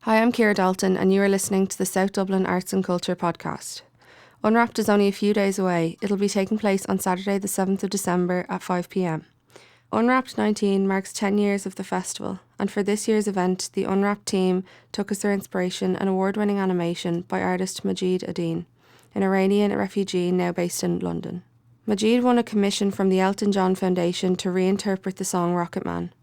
Hi, I'm Ciara Dalton, and you are listening to the South Dublin Arts and Culture podcast. Unwrapped is only a few days away. It'll be taking place on Saturday, the 7th of December at 5 p.m. Unwrapped 19 marks 10 years of the festival, and for this year's event, the Unwrapped team took as their inspiration an award-winning animation by artist Majid Adin, an Iranian refugee now based in London. Majid won a commission from the Elton John Foundation to reinterpret the song Rocket Man.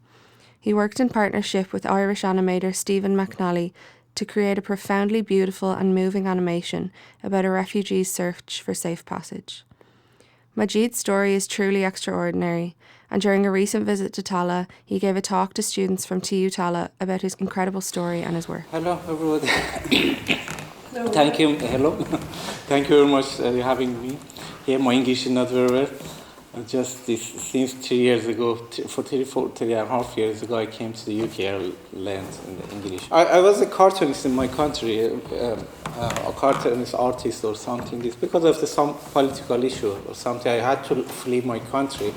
He worked in partnership with Irish animator Stephen McNally to create a profoundly beautiful and moving animation about a refugee's search for safe passage. Majid's story is truly extraordinary, and during a recent visit to Tallaght, he gave a talk to students from TU Tallaght about his incredible story and his work. Hello, everybody. Thank you. Hello. Thank you very much for having me here. My English is not very well. Just since 3 years ago, three and a half years ago, I came to the UK. I learned English. I was a cartoonist in my country, a cartoonist artist or something. It's because of some political issue or something. I had to flee my country.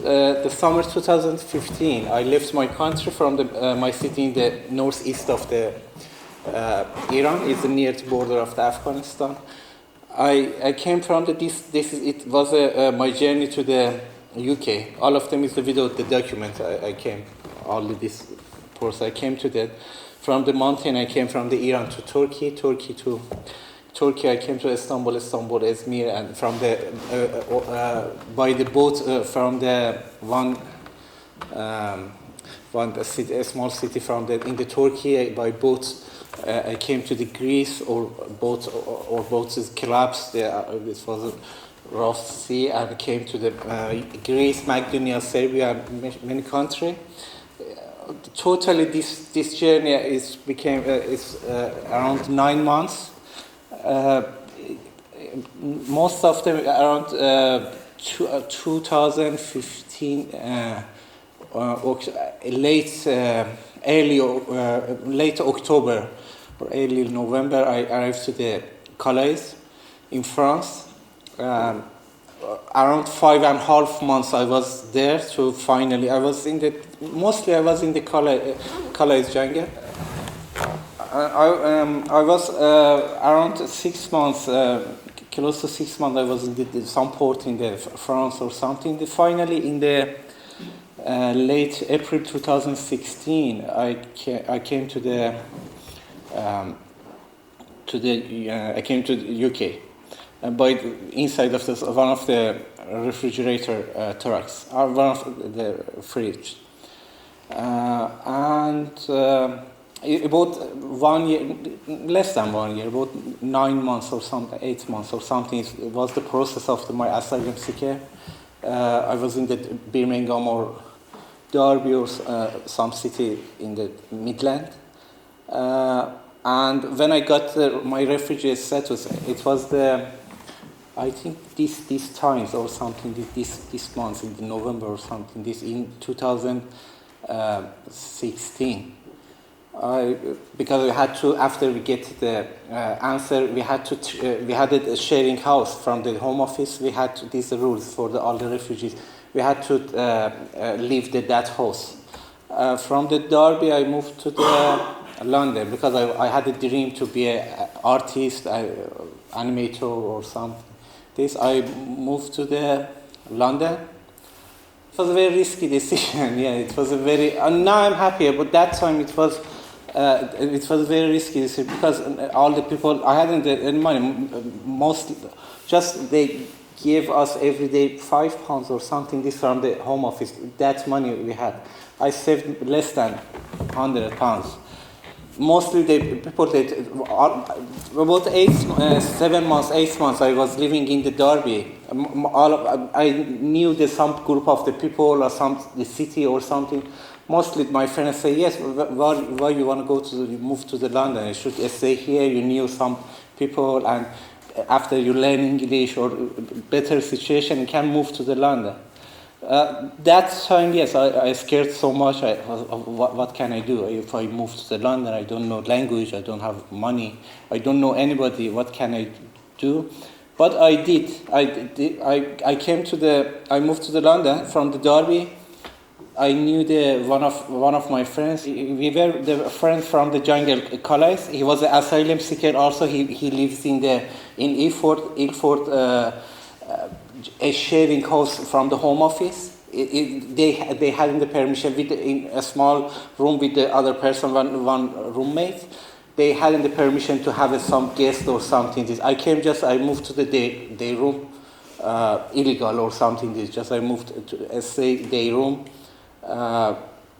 The summer 2015, I left my country from my city in the northeast of the Iran. It's near the border of the Afghanistan. I came from it was my journey to the UK. All of them is the video, the document. I came, all this course. I came to that. From the mountain, I came from the Iran to Turkey to Turkey. I came to Istanbul, Izmir, and from the by the boat from the a small city from in the Turkey by boat. I came to the Greece, or boats collapsed. This was a rough sea, and came to the Greece, Macedonia, Serbia, and many countries. Totally, this journey is around 9 months. Most of them around 2015, late October or early November, I arrived to the Calais in France. Around 5.5 months I was there to finally, I was in the Calais jungle. I was around 6 months, close to 6 months, I was in some port in the France or something. Finally, in the late April 2016, I came to the UK by inside of one of the refrigerator trucks, or one of the fridge, and about 1 year, less than 1 year, about 9 months or something, 8 months or something, was the process of my asylum seeker. I was in the Birmingham or Derby or some city in the Midland. And when I got my refugee status, it was I think these times or something, this month, in November or something, this in 2016. Because we had to, after we get the answer, we had a sharing house from the Home Office. We had these rules for all the refugees. We had to leave that house. From the Derby, I moved to London because I had a dream to be an artist, animator or something. I moved to London. It was a very risky decision. Yeah, it was a very. And now I'm happy, but that time it was very risky decision because all the people, I hadn't any money. Mostly, just they gave us every day £5 or something. This from the Home Office. That money we had. I saved less than £100. Mostly the people about 7 months, 8 months I was living in the Derby. I knew some group of the people or the city or something. Mostly my friends say, yes, why you want to move to London? You should stay here. You knew some people, and after you learn English or better situation, you can move to London. That time, yes, I scared so much. What can I do if I move to London? I don't know language. I don't have money. I don't know anybody. What can I do? But I did. I moved to London from the Derby. I knew one of my friends. We were the friends from the jungle college. He was an asylum seeker. Also, he lives in Ilford, a sharing house from the home office. They had the permission in a small room with the other person, one roommate. They had the permission to have some guest or something. I moved to the day room, illegal or something. I moved to a day room.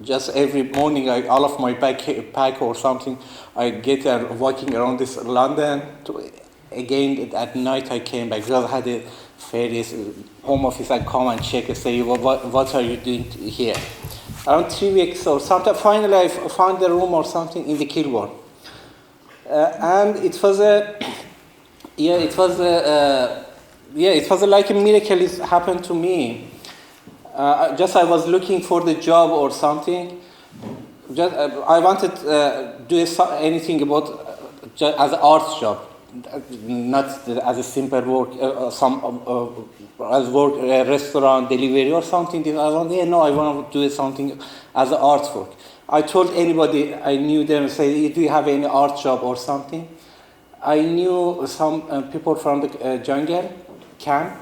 Just every morning, all of my backpack or something, I get walking around this London. Again, at night I came back because I had a various home office. I come and check and say, what are you doing here? Around 3 weeks or something. Finally, I found the room or something in the Kilburn, and it was like a miracle. It happened to me. I was looking for the job or something. I wanted to do anything about as an art job, not as a simple work, as work restaurant delivery or something. I want to do something as an art work. I told anybody I knew them, say, do you have any art job or something? I knew some people from the jungle camp.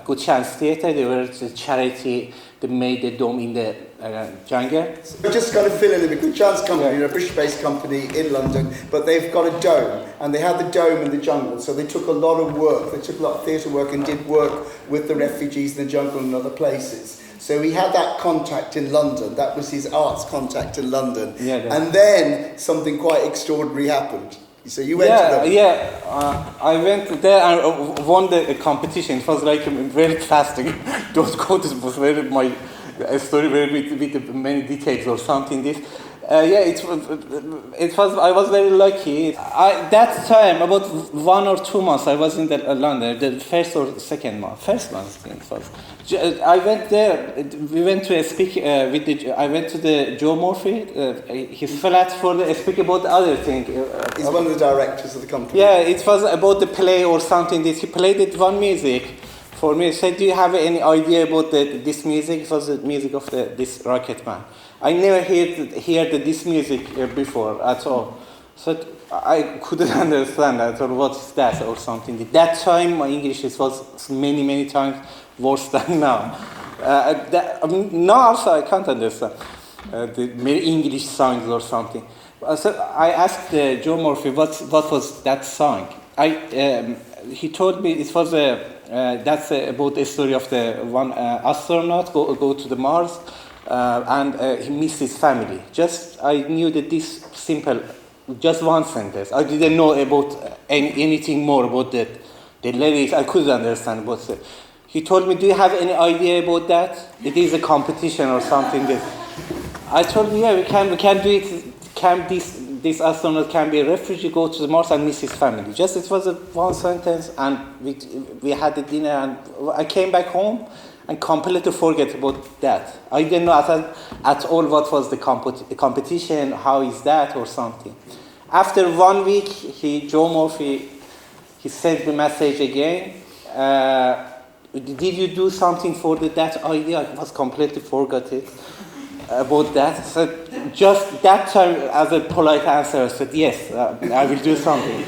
Good Chance Theatre, they were a charity that made the dome in the jungle. So just kind of fill in a bit. Good Chance company, a British-based company in London, but they've got a dome, and they had the dome in the jungle, so they took a lot of work, they took a lot of theatre work and did work with the refugees in the jungle and other places. So he had that contact in London, that was his arts contact in London. And then something quite extraordinary happened. So you went to them? I went there and won the competition. It was like very fast. Don't go to my story with many details or something. It was. I was very lucky. That time, about 1 or 2 months, I was in London. The first or second month. First month, I think it was. I went there. We went to speak I went to the Joe Murphy, his flat for the speak about the other thing. He's one of the directors of the company. Yeah, it was about the play or something. He played it one music for me. He said, "Do you have any idea about this music?" It was the music of this Rocket Man. I never heard this music before at all. So I couldn't understand. I thought, what's that or something. At that time, my English was many times worse than now. Now also I can't understand the many English songs or something. So I asked Joe Murphy what was that song. He told me it was that's about the story of the one astronaut go to the Mars. And he missed his family. I knew that this simple, just one sentence. I didn't know about anything more about the lyrics. I couldn't understand. But he told me, "Do you have any idea about that? It is a competition or something." I told him, "Yeah, we can do it. This astronaut can be a refugee, go to the Mars and miss his family." It was a one sentence, and we had the dinner, and I came back home. And completely forget about that. I didn't know at all what was the competition, how is that or something. After 1 week, Joe Murphy, he sent me a message again. Did you do something for that idea? I was completely forgotten about that. So just that time, as a polite answer, I said, yes, I will do something.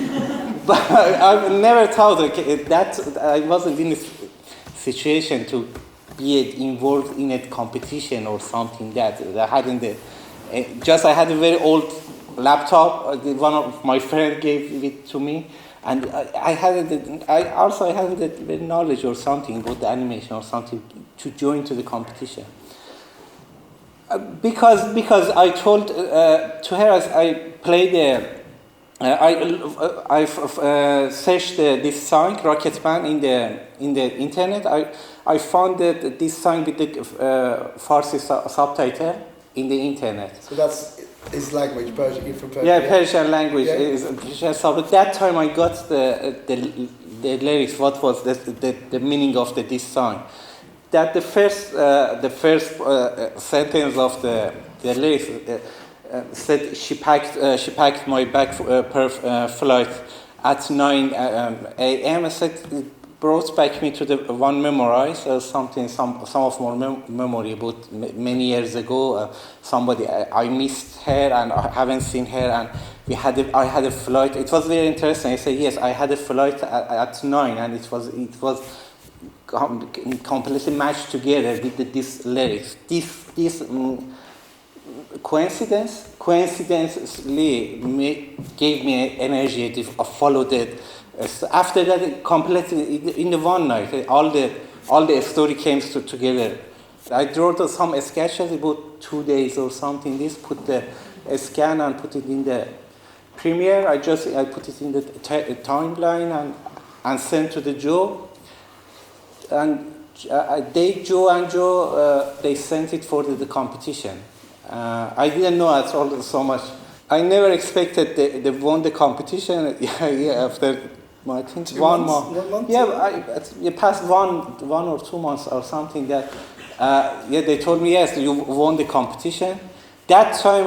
But I never thought that I wasn't in this situation to be involved in a competition or something that I hadn't. I had a very old laptop. One of my friends gave it to me, and I hadn't the knowledge or something about the animation or something to join to the competition. Because I told to her as I played I searched this song Rocket Man in the internet. I found that this song with the Farsi subtitle in the internet. So that's his language, Persian, from Persia. Yeah, Persian language. Yeah. At that time, I got the lyrics. What was the meaning of this song? That the first sentence of the lyrics said she packed my bag per flight at 9 a.m. I said brought back me to the one memorize something, some of more memory about many years ago. Somebody I missed her and I haven't seen her, and I had a flight. It was very interesting. I said yes, I had a flight at 9, and it was completely matched together with this lyrics. This coincidentally gave me energy to follow that. After that, completely in the one night, all the story came together. I drew some sketches about 2 days or something. This put the scan and put it in the Premiere. I put it in the timeline and sent to the Joe. And Joe they sent it for the competition. I didn't know at all so much. I never expected they won the competition. After I think 1 month. 1 month. Yeah, past one or 2 months or something. That they told me yes, you won the competition. That time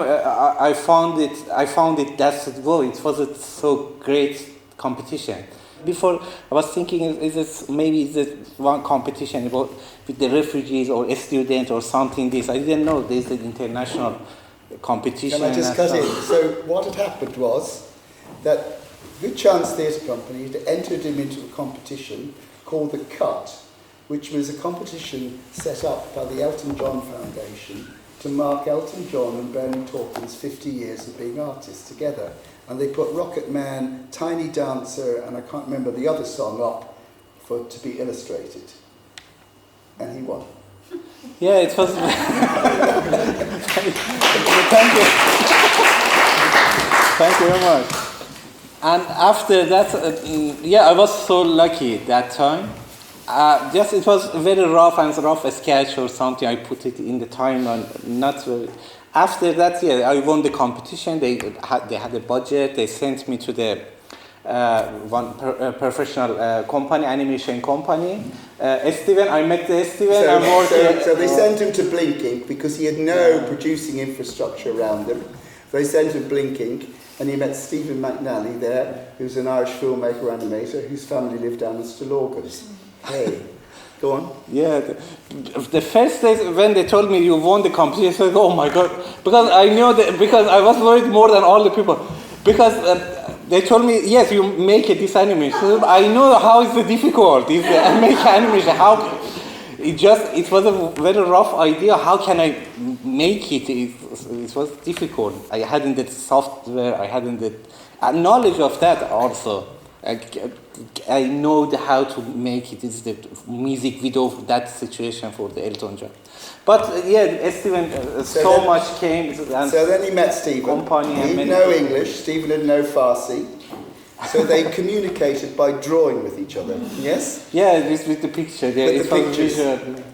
I found it. That's it. It was a so great competition. Before I was thinking, is it one competition about with the refugees or a student or something? This I didn't know. There's an international competition. Can I just cut in? So what had happened was that Good Chance Theatre Company had entered him into a competition called The Cut, which was a competition set up by the Elton John Foundation to mark Elton John and Bernie Taupin's 50 years of being artists together. And they put Rocket Man, Tiny Dancer, and I can't remember the other song up to be illustrated. And he won. Yeah, it was. Thank you very much. And after that, I was so lucky that time. It was very rough sketch or something. I put it in the time and not very. After that, I won the competition. They had a budget. They sent me to the professional company, animation company. Stephen, I met Stephen. So they sent him to Blink Inc. because he had no producing infrastructure around him. They sent him to Blink Inc. and he met Stephen McNally there, who's an Irish filmmaker animator whose family lived down in Stillorgan. Hey. Go on. Yeah, the first day when they told me you won the competition, I said, "Oh my God!" Because I knew because I was worried more than all the people. Because they told me, "Yes, you make this animation." So I know how it's difficult. If I make animation, how it was a very rough idea. How can I make it? It was difficult. I hadn't the software. I hadn't the knowledge of that also. I know how to make it. It's the music video of that situation for the Elton John. But Stephen much came. And so then he met Stephen. He had no English. Stephen had no Farsi. So they communicated by drawing with each other. Yes? Yeah, just with the picture. Yeah, with the pictures.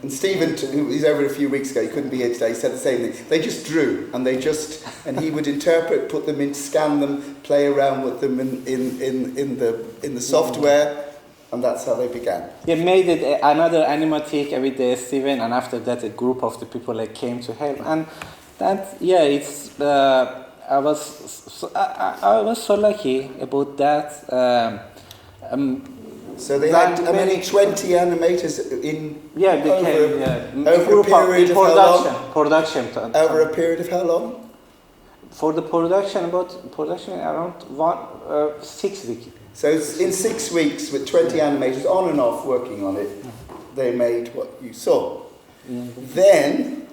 And Stephen, who was over a few weeks ago, he couldn't be here today, said the same thing. They just drew, and and he would interpret, put them in, scan them, play around with them in the software, and that's how they began. He made another animatic with Stephen, and after that, a group of the people came to help, and that I was so lucky about that. So they had 20 animators in over a period of how long? Over a period of how long? For the production around 6 weeks. So in 6 weeks with 20 animators on and off working on it, they made what you saw. Mm-hmm. Then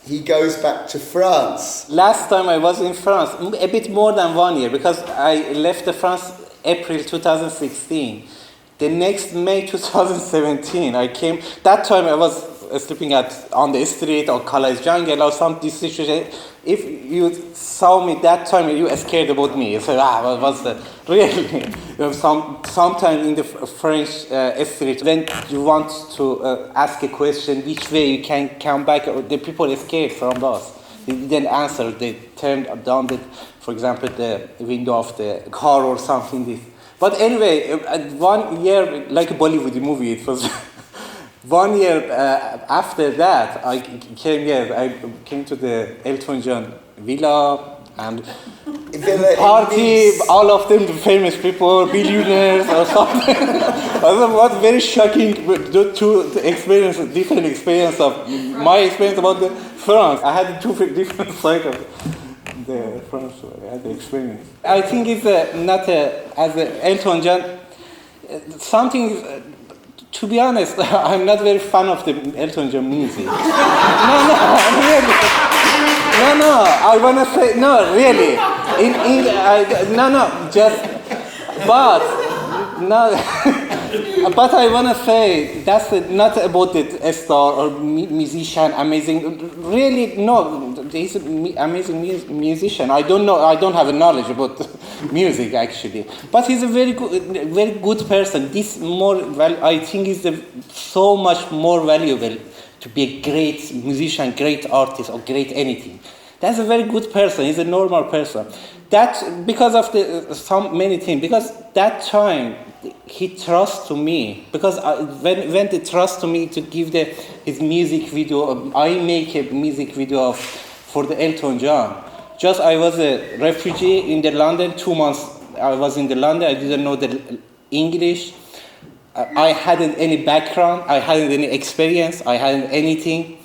he goes back to France. Last time I was in France, a bit more than 1 year, because I left France April 2016. The next May 2017, I came. That time I was sleeping on the street or college jungle or some situation. If you saw me that time, you were scared about me. You said, what was that? Really? Sometimes in the French street, when you want to ask a question, which way you can come back, the people escaped from us. They didn't answer. They turned down, for example, the window of the car or something. But anyway, 1 year, like a Bollywood movie, it was 1 year after that, I came here. I came to the Elton John villa, and party, all of them famous people, billionaires or something. It was very shocking to experience different experience of my experience about the France. I had two different sides of the France. I had the experience. I think it's not as Elton John. Something. To be honest, I'm not very fan of the Elton John music. No, really. No, I wanna say no, really. But I wanna say that's not about the star or musician, amazing. Really, no, he's an amazing musician. I don't know. I don't have a knowledge about music actually, but he's a very good person. This I think is so much more valuable to be a great musician, great artist, or great anything. That's a very good person. He's a normal person. That because of many things. Because that time he trusts to me. Because when they trust to me to give his music video, I make a music video for the Elton John. Just I was a refugee in London. 2 months I was in London. I didn't know the English. I hadn't any background. I hadn't any experience. I hadn't anything.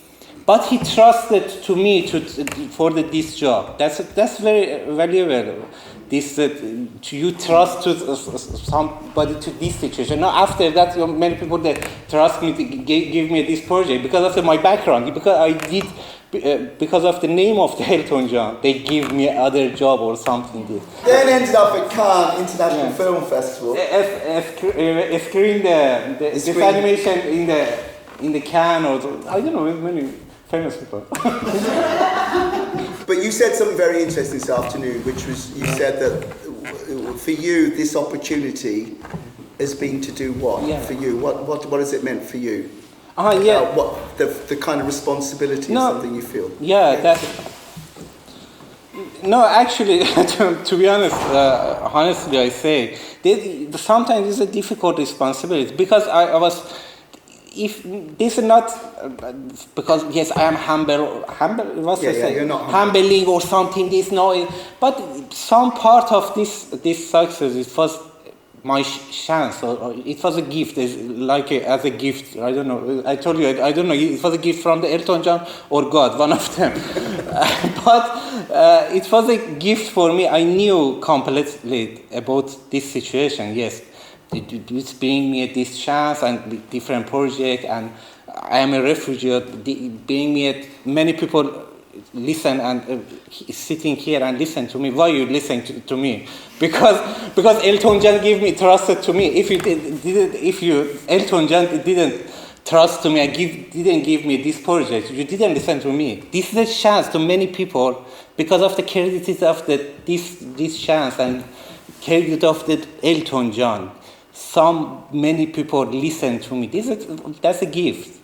But he trusted to me for this job. That's very valuable. You trust to somebody to this situation. Now after that, many people that trust me to give me this project because of my background. Because of the name of the Elton John, they give me other job or something. Then ended up at Cannes International Film Festival. Screen this animation in the Cannes or I don't know many famous people. But you said something very interesting this afternoon, which was you said that for you this opportunity has been to do what? Yeah. For you? What has it meant for you? Yeah. What the kind of responsibility is something you feel? Yeah, no, actually, to be honest, honestly, I say, sometimes it's a difficult responsibility because I was. If this is not because yes, I am humble. What's you're not humbling or something. This no, but some part of this success it was my chance or it was a gift, as a gift. I don't know. I told you I don't know. It was a gift from the Elton John or God, one of them. But it was a gift for me. I knew completely about this situation. Yes. It's bringing me this chance and different project, and I am a refugee. Bring me many people listen and sitting here and listen to me. Why you listen to me? Because Elton John trusted to me. If Elton John didn't trust to me and didn't give me this project, you didn't listen to me. This is a chance to many people because of the credit of this chance and credit of the Elton John. Many people listen to me. That's a gift.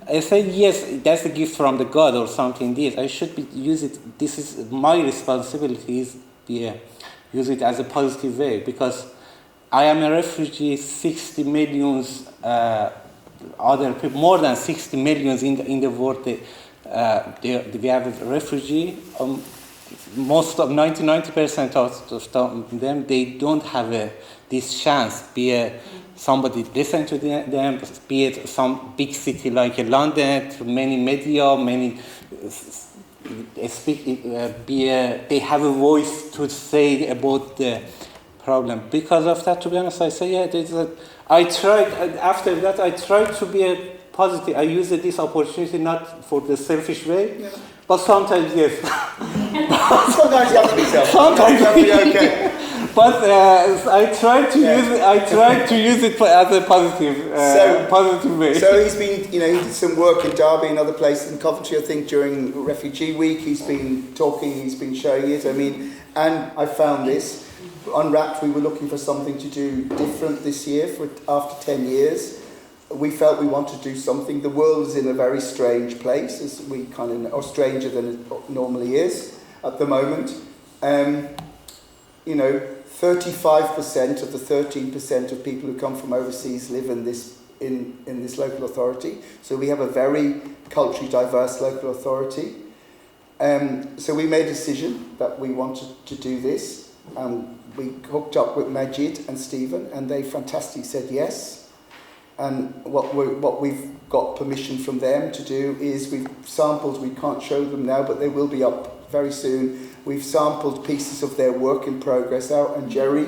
I said yes, that's a gift from the God or something. I should use it. This is my responsibility. Use it as a positive way because I am a refugee. 60 millions other people, more than 60 millions in the world. We have a refugee. Most of 90% of them they don't have this chance. Somebody listen to them. Be it some big city like London, many media, many speak. They have a voice to say about the problem. Because of that, to be honest, I say I tried. After that, I tried to be positive. I used this opportunity not for the selfish way. Yeah. But sometimes, yes. Sometimes you have to be selfish. Sometimes you have to be okay. But I tried to use it. I tried to use it as a positive way. So he's been, he did some work in Derby and other places in Coventry. I think during Refugee Week, he's been talking. He's been showing it. And I found this Unwrapped. We were looking for something to do different this year. After 10 years, we felt we wanted to do something. The world is in a very strange place, as we kind of know, or stranger than it normally is at the moment. 35% of the 13% of people who come from overseas live in this local authority. So we have a very culturally diverse local authority. So we made a decision that we wanted to do this. We hooked up with Majid and Stephen, and they fantastically said yes. And what we've got permission from them to do is we've sampled, we can't show them now, but they will be up very soon. We've sampled pieces of their work in progress out, and Jerry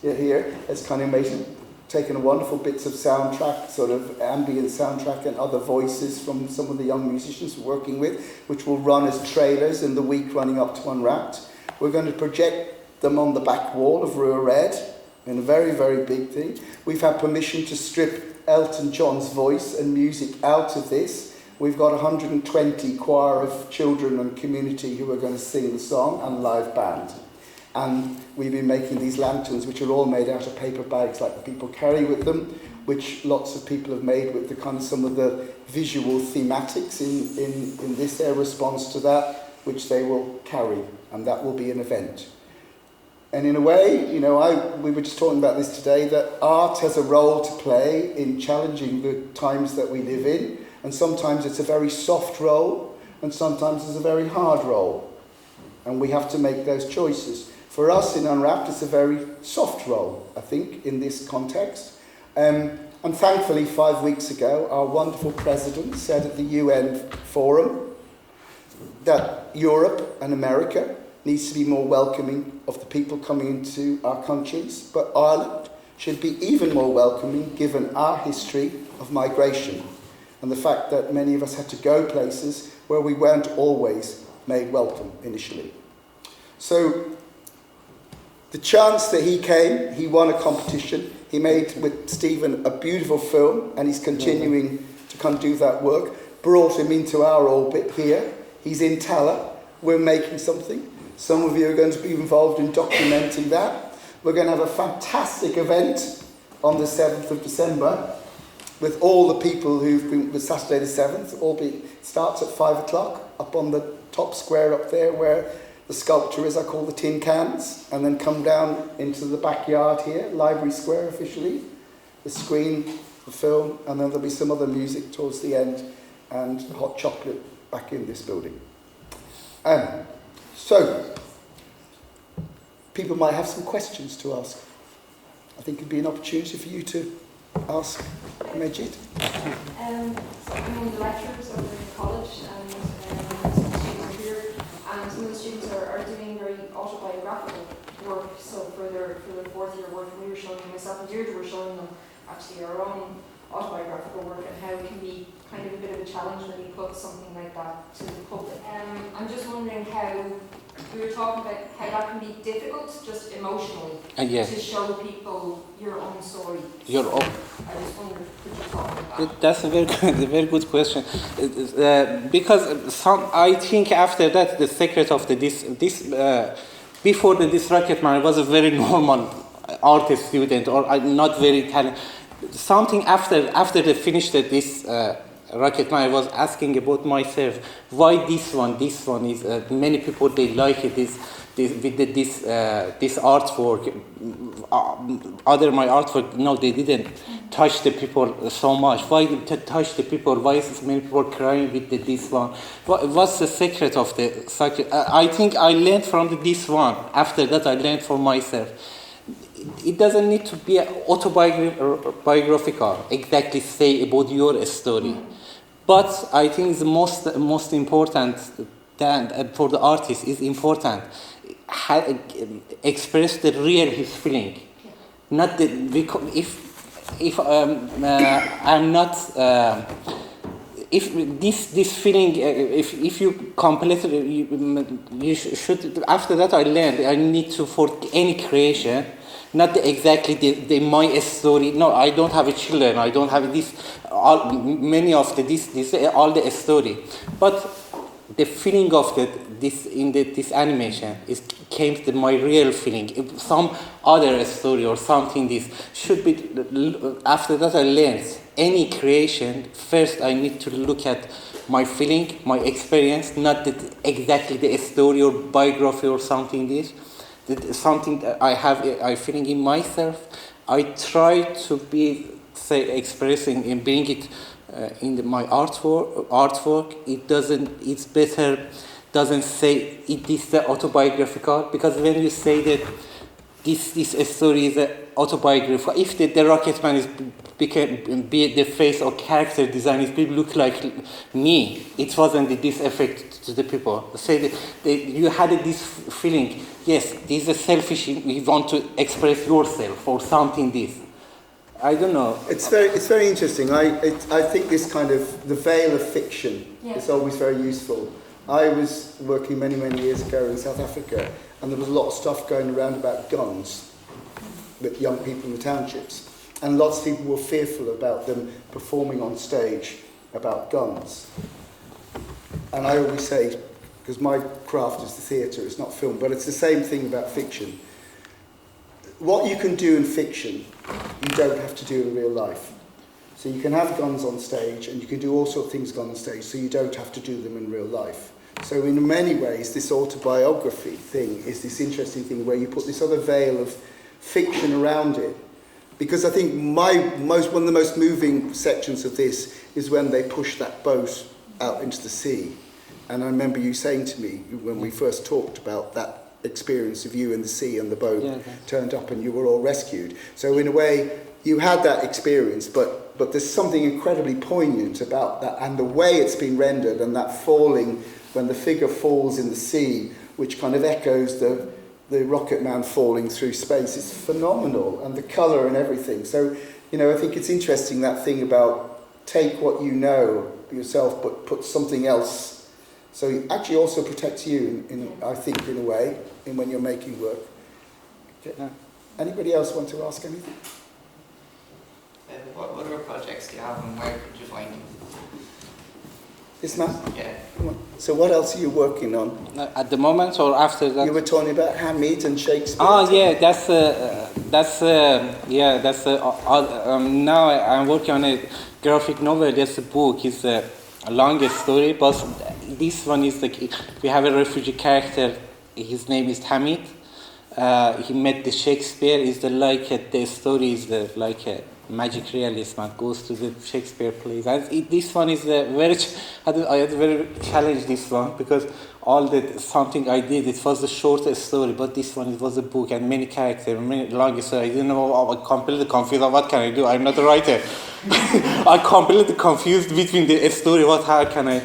here has kind of taken wonderful bits of soundtrack, sort of ambient soundtrack and other voices from some of the young musicians we're working with, which will run as trailers in the week running up to Unwrapped. We're going to project them on the back wall of Rua Red in a very, very big thing. We've had permission to strip Elton John's voice and music out of this. We've got 120 choir of children and community who are going to sing the song, and live band. And we've been making these lanterns, which are all made out of paper bags like the people carry with them, which lots of people have made with the kind of some of the visual thematics in this, their response to that, which they will carry, and that will be an event. And in a way, we were just talking about this today, that art has a role to play in challenging the times that we live in, and sometimes it's a very soft role, and sometimes it's a very hard role. And we have to make those choices. For us in Unwrapped, it's a very soft role, I think, in this context. And thankfully, 5 weeks ago, our wonderful president said at the UN Forum that Europe and America needs to be more welcoming of the people coming into our countries, but Ireland should be even more welcoming given our history of migration and the fact that many of us had to go places where we weren't always made welcome initially. So the chance that he came, he won a competition. He made with Stephen a beautiful film, and he's continuing to come do that work. Brought him into our orbit here. He's in Tallaght. We're making something. Some of you are going to be involved in documenting that. We're going to have a fantastic event on the 7th of December with all the people who've been with Saturday the 7th. Starts at 5 o'clock up on the top square up there where the sculpture is, I call the tin cans, and then come down into the backyard here, Library Square officially, the screen, the film, and then there'll be some other music towards the end and hot chocolate back in this building. So, people might have some questions to ask. I think it'd be an opportunity for you to ask Majid. I'm one of the lecturers over in college, and some students are here, and some of the students are doing very autobiographical work. So for their fourth year work, we were showing them, myself and Deirdre were showing them actually our own autobiographical work and how it can be kind of a bit of a challenge when you put something like that to the public. I'm just wondering how, we were talking about how that can be difficult, just emotionally, yes. to show people your own story. Your own. I just wondered, could you talk about that? That's a very good question. Because I think after that, the secret of before this Rocket Man, I was a very normal artist student, or not very talented. Something after they finished this Rocket Man, I was asking about myself. Why this one is many people they like it. This artwork. My artwork, no, they didn't touch the people so much. Why touch the people? Why is many people crying with this one? What's the secret of the secret? I think I learned from this one. After that, I learned for myself. It doesn't need to be autobiographical, exactly say about your story. But I think the most important than for the artist is important. Express the real his feeling, not the if I'm not if this feeling if you completely you should. After that, I learned I need to for any creation. Not exactly my story. No, I don't have children. I don't have this. Many of this all the story, but the feeling of this animation came to my real feeling. If some other story or something, this should be. After that, I learned any creation. First, I need to look at my feeling, my experience, not exactly the story or biography or something. Something that I feeling in myself. I try to be expressing and bring it in my artwork. It's better doesn't say it is the autobiographical, because when you say that this story is autobiographical, if the rocket man is be the face or character design, it will look like me. It wasn't this effect to the people. Say that you had this feeling, yes, this is selfish, you want to express yourself or something this. I don't know. It's very interesting. I think this kind of, the veil of fiction is always very useful. I was working many years ago in South Africa, and there was a lot of stuff going around about guns with young people in the townships. And lots of people were fearful about them performing on stage about guns. And I always say, because my craft is the theatre, it's not film, but it's the same thing about fiction. What you can do in fiction, you don't have to do in real life. So you can have guns on stage, and you can do all sorts of things on stage, so you don't have to do them in real life. So in many ways, this autobiography thing is this interesting thing where you put this other veil of fiction around it. Because I think one of the most moving sections of this is when they push that boat out into the sea. And I remember you saying to me when we first talked about that experience of you in the sea and the boat turned up and you were all rescued. So in a way, you had that experience, but there's something incredibly poignant about that and the way it's been rendered, and that falling, when the figure falls in the sea, which kind of echoes the rocket man falling through space. Is phenomenal, and the colour and everything. So, I think it's interesting, that thing about take what you know yourself, but put something else. So it actually also protects you, I think, in a way, when you're making work. Okay. Anybody else want to ask anything? What other projects do you have, and where could you find them? This man? Yeah. So what else are you working on? At the moment or after that? You were talking about Hamid and Shakespeare. Oh yeah, now I'm working on a graphic novel. That's a book. It's a longest story, but this one is like, we have a refugee character. His name is Hamid. He met the Shakespeare. The story is like a magic realism and goes to the Shakespeare plays. And this one is I had very challenge this one, because something I did, it was the shortest story, but this one, it was a book and many characters, many long story. I didn't know, I completely confused. What can I do? I'm not a writer. I completely confused between the story. How can I?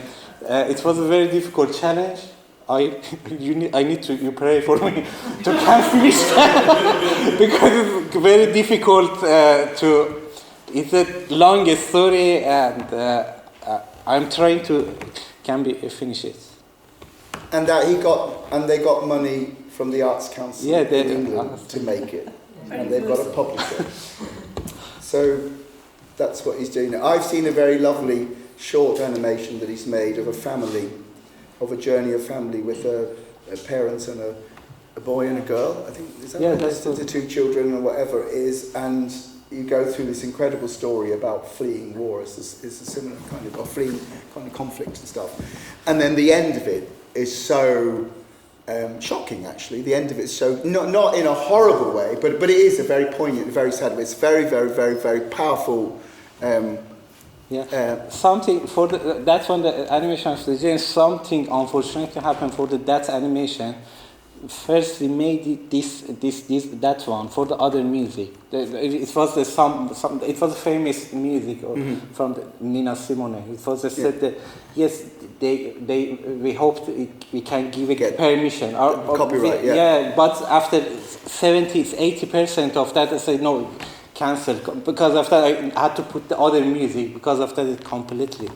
It was a very difficult challenge. You pray for me to can finish that because it's very difficult it's the longest story, and I'm trying to finish it. And they got money from the Arts Council in England to make it, and they've got a publisher. So that's what he's doing now. I've seen a very lovely short animation that he's made of a family. Of a journey of family with a parents and a boy and a girl. I think is that right? That's the two children or whatever it is, and you go through this incredible story about fleeing war. It's a similar kind of, or fleeing kind of conflict and stuff. And then the end of it is so shocking. Actually, the end of it is so not in a horrible way, but it is a very poignant, very sad way. It's very, very, very, very powerful. Something for that's when the animation of the game. Something unfortunately happened for that animation. First, we made that one for the other music. It was it was famous music from Nina Simone. It was said that yes, we hoped we can give it permission or copyright. But after 80% of that, I said no. Cancelled, because of that I had to put the other music, because of that it completely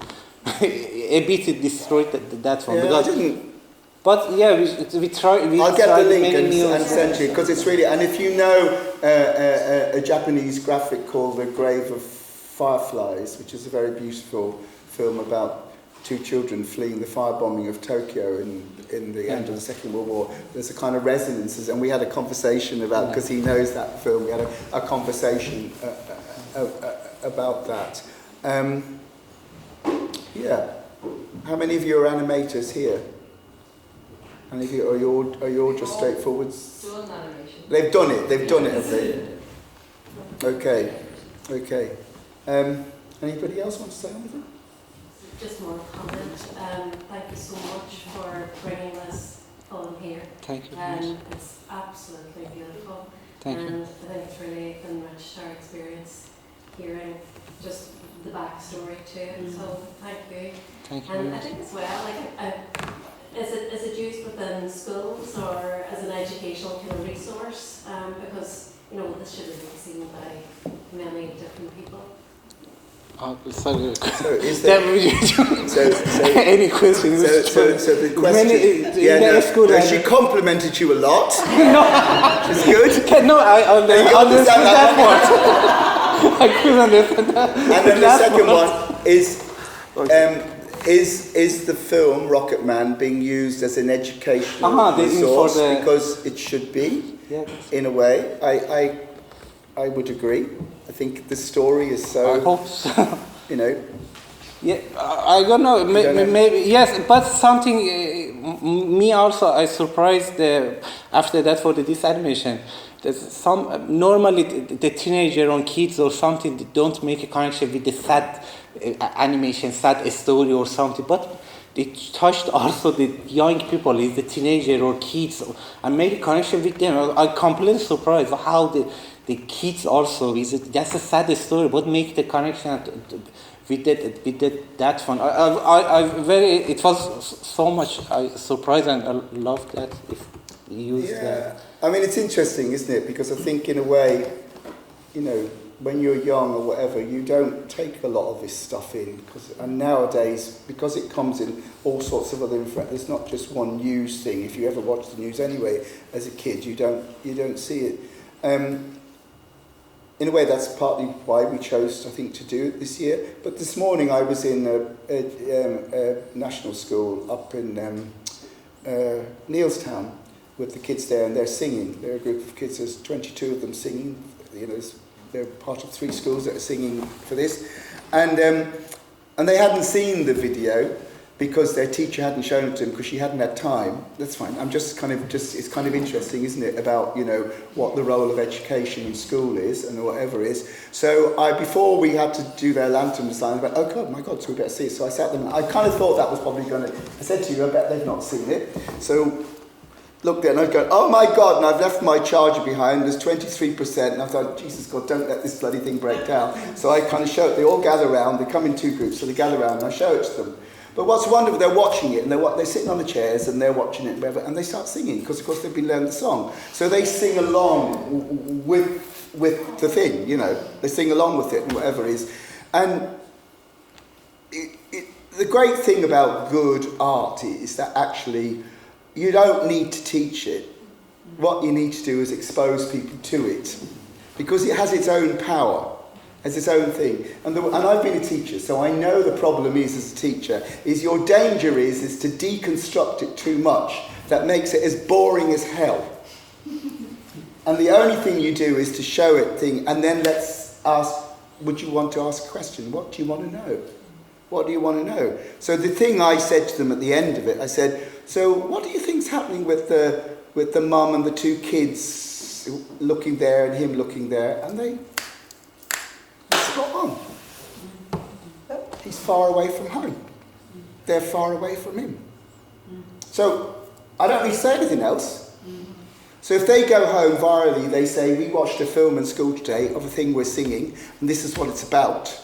a bit it destroyed that one. I didn't. But yeah, we try. I'll get the link and send you, because it's really, and if you know a Japanese graphic called The Grave of Fireflies, which is a very beautiful film about two children fleeing the firebombing of Tokyo in the end of the Second World War. There's a kind of resonances, and we had a conversation about, because he knows that film, we had a conversation about that. How many of you are animators here? Any of you, are you all just straightforwards? Done animation. They've done it, have they? Okay. Anybody else want to say anything? just one comment. Thank you so much for bringing this on here. Thank you. It's absolutely beautiful. Thank you. And I think it's really enriched our experience hearing just the backstory to it. So thank you. Thank you. And I think as well, is it used within schools or as an educational kind of resource? Because this should really be seen by many different people. Sorry. So is there any questions? So the question. She complimented you a lot. Which is good. No, I understand that part. I couldn't understand that. And then the second one is the film Rocket Man being used as an educational resource because it should be, in a way. I would agree. I think the story is so. I hope so. Yeah, I don't know. Maybe yes, but something. Me also, I surprised after that for this animation. There's some normally the teenager or kids or something don't make a connection with the sad animation, sad story or something, but it touched also the young people, the teenager or kids, and made a connection with them. I'm completely surprised how the kids also that's a sad story, but make the connection with that one. It was so much. I surprised and I loved that. If you use that. I mean, it's interesting, isn't it? Because I think in a way, when you're young or whatever, you don't take a lot of this stuff in. And nowadays, because it comes in all sorts of other information, there's not just one news thing. If you ever watch the news anyway, as a kid, you don't see it. In a way, that's partly why we chose, I think, to do it this year. But this morning, I was in a national school up in Neilstown with the kids there, and they're singing. They're a group of kids. There's 22 of them singing. They're part of 3 schools that are singing for this, and they hadn't seen the video because their teacher hadn't shown it to them because she hadn't had time. That's fine. It's kind of interesting, isn't it, about what the role of education in school is and whatever is. So before we had to do their lantern design, I went, oh God, my God, so we better see it. So I sat them. I kind of thought that was probably going to. I said to you, I bet they've not seen it. So looked there and I'd go, oh my God, and I've left my charger behind, there's 23%, and I thought, Jesus God, don't let this bloody thing break down. So I kind of show it, they all gather around, they come in 2 groups, so they gather around and I show it to them. But what's wonderful, they're watching it, and they're sitting on the chairs and they're watching it, and whatever, and they start singing, because of course they've been learning the song. So they sing along with the thing, they sing along with it and whatever it is. And the great thing about good art is that actually you don't need to teach it. What you need to do is expose people to it, because it has its own power, has its own thing. And I've been a teacher, so I know the problem is as a teacher, is your danger is to deconstruct it too much. That makes it as boring as hell. And the only thing you do is to show it and then let's ask, would you want to ask a question? What do you want to know? What do you want to know? So the thing I said to them at the end of it, I said, so what do you think's happening with the mum and the 2 kids looking there and him looking there? And they spot on. He's far away from home. They're far away from him. So I don't need to say anything else. So if they go home virally, they say, we watched a film in school today of a thing we're singing, and this is what it's about.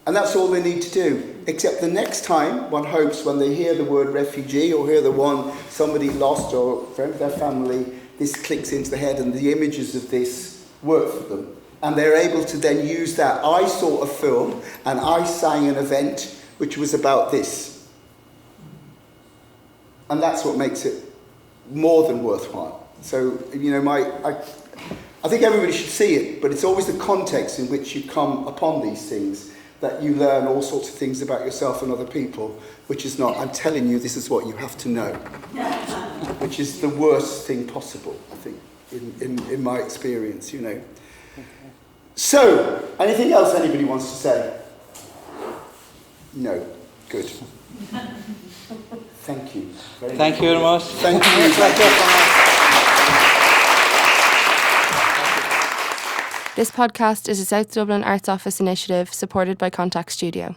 And that's all they need to do. Except the next time, one hopes, when they hear the word refugee or hear the one somebody lost or friend of their family, this clicks into the head and the images of this work for them. And they're able to then use that. I saw a film and I sang an event which was about this. And that's what makes it more than worthwhile. So, I think everybody should see it, but it's always the context in which you come upon these things that you learn all sorts of things about yourself and other people, which is not, I'm telling you, this is what you have to know, which is the worst thing possible, I think, in my experience, So, anything else anybody wants to say? No. Good. Thank you. Thank you very much. Thank you. This podcast is a South Dublin Arts Office initiative supported by Contact Studio.